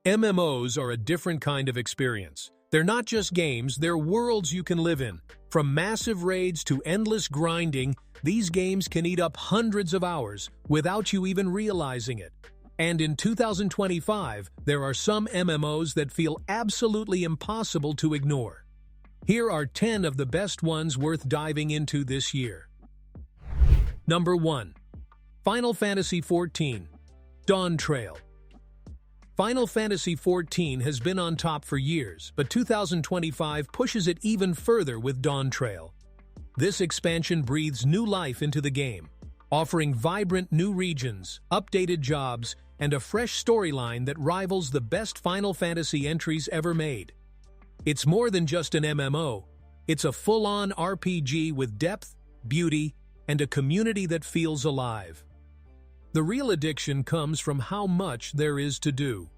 MMOs are a different kind of experience. They're not just games, they're worlds you can live in. From massive raids to endless grinding, these games can eat up hundreds of hours without you even realizing it. And in 2025, there are some MMOs that feel absolutely impossible to ignore. Here are 10 of the best ones worth diving into this year. Number 1. Final Fantasy XIV Dawntrail. Final Fantasy XIV has been on top for years, but 2025 pushes it even further with Dawntrail. This expansion breathes new life into the game, offering vibrant new regions, updated jobs, and a fresh storyline that rivals the best Final Fantasy entries ever made. It's more than just an MMO, it's a full-on RPG with depth, beauty, and a community that feels alive. The real addiction comes from how much there is to do.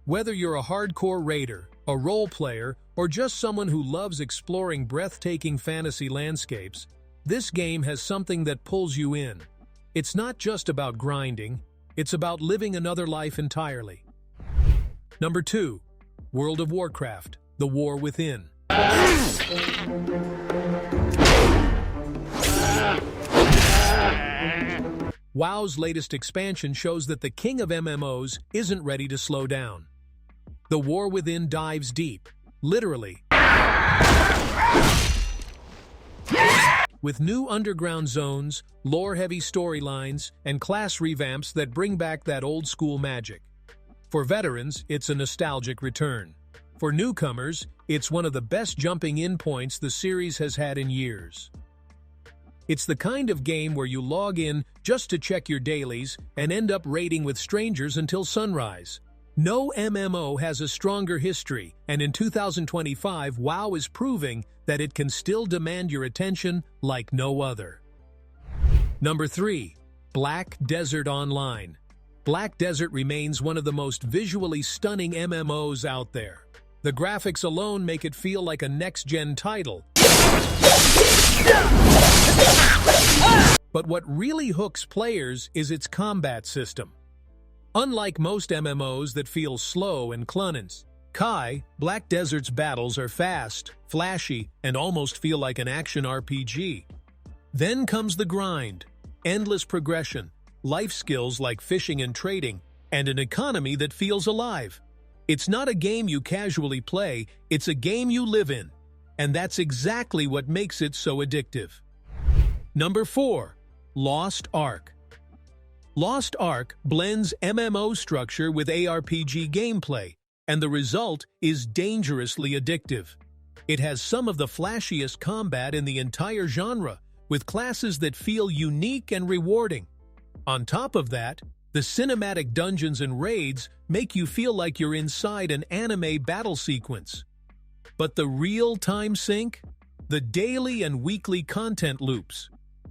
Whether you're a hardcore raider, a role player, or just someone who loves exploring breathtaking fantasy landscapes, this game has something that pulls you in. It's not just about grinding, it's about living another life entirely. Number 2. World of Warcraft, The War Within. WoW's latest expansion shows that the king of MMOs isn't ready to slow down. The War Within dives deep, literally, with new underground zones, lore-heavy storylines, and class revamps that bring back that old-school magic. For veterans, it's a nostalgic return. For newcomers, it's one of the best jumping-in points the series has had in years. It's the kind of game where you log in just to check your dailies and end up raiding with strangers until sunrise. No MMO has a stronger history, and in 2025, WoW is proving that it can still demand your attention like no other. Number 3. Black Desert Online. Black Desert remains one of the most visually stunning MMOs out there. The graphics alone make it feel like a next-gen title. But what really hooks players is its combat system. Unlike most MMOs that feel slow and clunky, Black Desert's battles are fast, flashy, and almost feel like an action RPG. Then comes the grind, endless progression, life skills like fishing and trading, and an economy that feels alive. It's not a game you casually play, it's a game you live in. And that's exactly what makes it so addictive. Number 4. Lost Ark. Lost Ark blends MMO structure with ARPG gameplay, and the result is dangerously addictive. It has some of the flashiest combat in the entire genre, with classes that feel unique and rewarding. On top of that, the cinematic dungeons and raids make you feel like you're inside an anime battle sequence. But the real time sink? The daily and weekly content loops.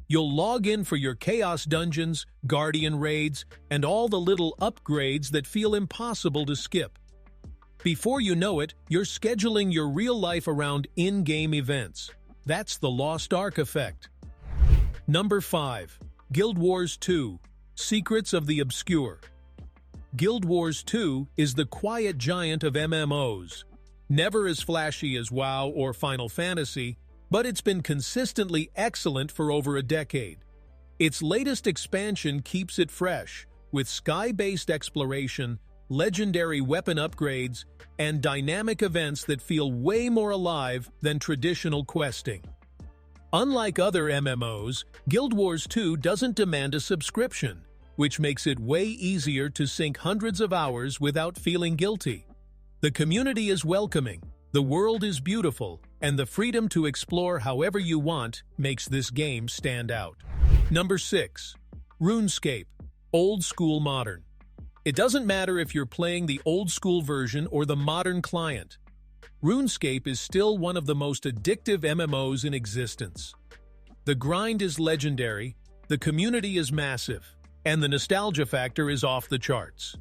You'll log in for your Chaos Dungeons, Guardian Raids, and all the little upgrades that feel impossible to skip. Before you know it, you're scheduling your real life around in-game events. That's the Lost Ark effect. Number 5. Guild Wars 2 Secrets of the Obscure. Guild Wars 2 is the quiet giant of MMOs. Never as flashy as WoW or Final Fantasy, but it's been consistently excellent for over a decade. Its latest expansion keeps it fresh, with sky-based exploration, legendary weapon upgrades, and dynamic events that feel way more alive than traditional questing. Unlike other MMOs, Guild Wars 2 doesn't demand a subscription, which makes it way easier to sink hundreds of hours without feeling guilty. The community is welcoming, the world is beautiful, and the freedom to explore however you want makes this game stand out. Number 6. RuneScape, Old School Modern. It doesn't matter if you're playing the old school version or the modern client. RuneScape is still one of the most addictive MMOs in existence. The grind is legendary, the community is massive, and the nostalgia factor is off the charts.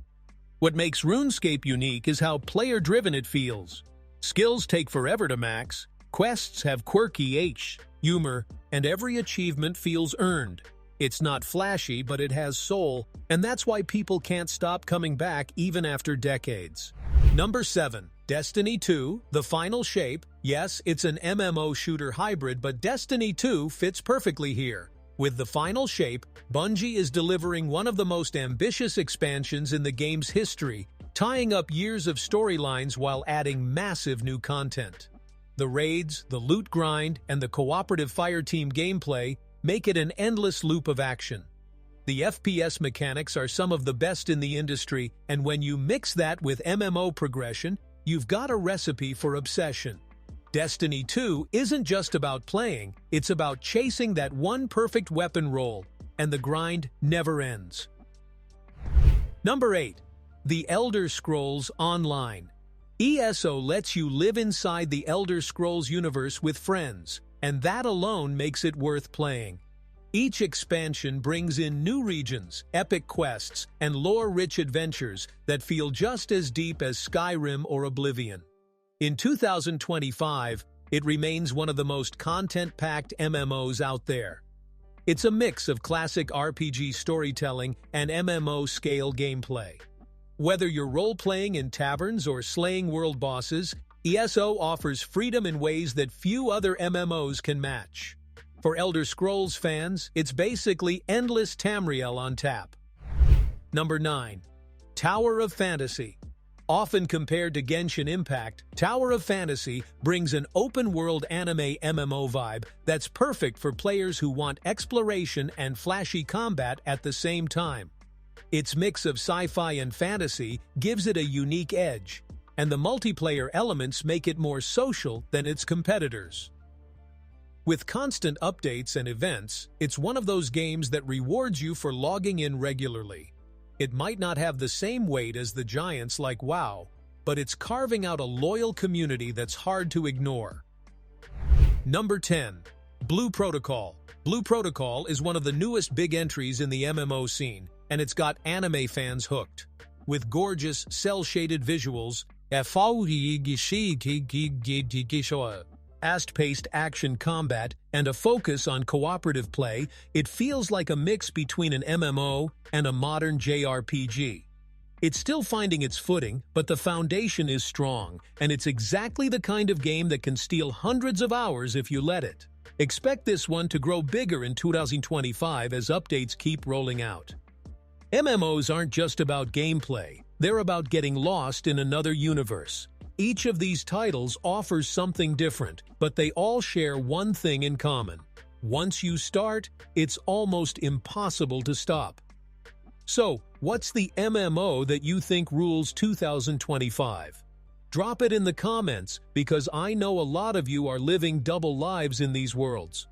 What makes RuneScape unique is how player-driven it feels. Skills take forever to max, quests have quirky humor, and every achievement feels earned. It's not flashy, but it has soul, and that's why people can't stop coming back even after decades. Number 7. Destiny 2, The Final Shape. Yes, it's an MMO shooter hybrid, but Destiny 2 fits perfectly here. With The Final Shape, Bungie is delivering one of the most ambitious expansions in the game's history, tying up years of storylines while adding massive new content. The raids, the loot grind, and the cooperative fireteam gameplay make it an endless loop of action. The FPS mechanics are some of the best in the industry, and when you mix that with MMO progression, you've got a recipe for obsession. Destiny 2 isn't just about playing, it's about chasing that one perfect weapon roll, and the grind never ends. Number 8. The Elder Scrolls Online. ESO lets you live inside the Elder Scrolls universe with friends, and that alone makes it worth playing. Each expansion brings in new regions, epic quests, and lore-rich adventures that feel just as deep as Skyrim or Oblivion. In 2025, it remains one of the most content-packed MMOs out there. It's a mix of classic RPG storytelling and MMO-scale gameplay. Whether you're role-playing in taverns or slaying world bosses, ESO offers freedom in ways that few other MMOs can match. For Elder Scrolls fans, it's basically endless Tamriel on tap. Number 9. Tower of Fantasy. Often compared to Genshin Impact, Tower of Fantasy brings an open-world anime MMO vibe that's perfect for players who want exploration and flashy combat at the same time. Its mix of sci-fi and fantasy gives it a unique edge, and the multiplayer elements make it more social than its competitors. With constant updates and events, it's one of those games that rewards you for logging in regularly. It might not have the same weight as the giants like WoW, but it's carving out a loyal community that's hard to ignore. Number 10. Blue Protocol. Blue Protocol is one of the newest big entries in the MMO scene, and it's got anime fans hooked. With gorgeous, cel-shaded visuals, fast-paced action combat, and a focus on cooperative play, it feels like a mix between an MMO and a modern JRPG. It's still finding its footing, but the foundation is strong, and it's exactly the kind of game that can steal hundreds of hours if you let it. Expect this one to grow bigger in 2025 as updates keep rolling out. MMOs aren't just about gameplay, they're about getting lost in another universe. Each of these titles offers something different, but they all share one thing in common. Once you start, it's almost impossible to stop. So, what's the MMO that you think rules 2025? Drop it in the comments, because I know a lot of you are living double lives in these worlds.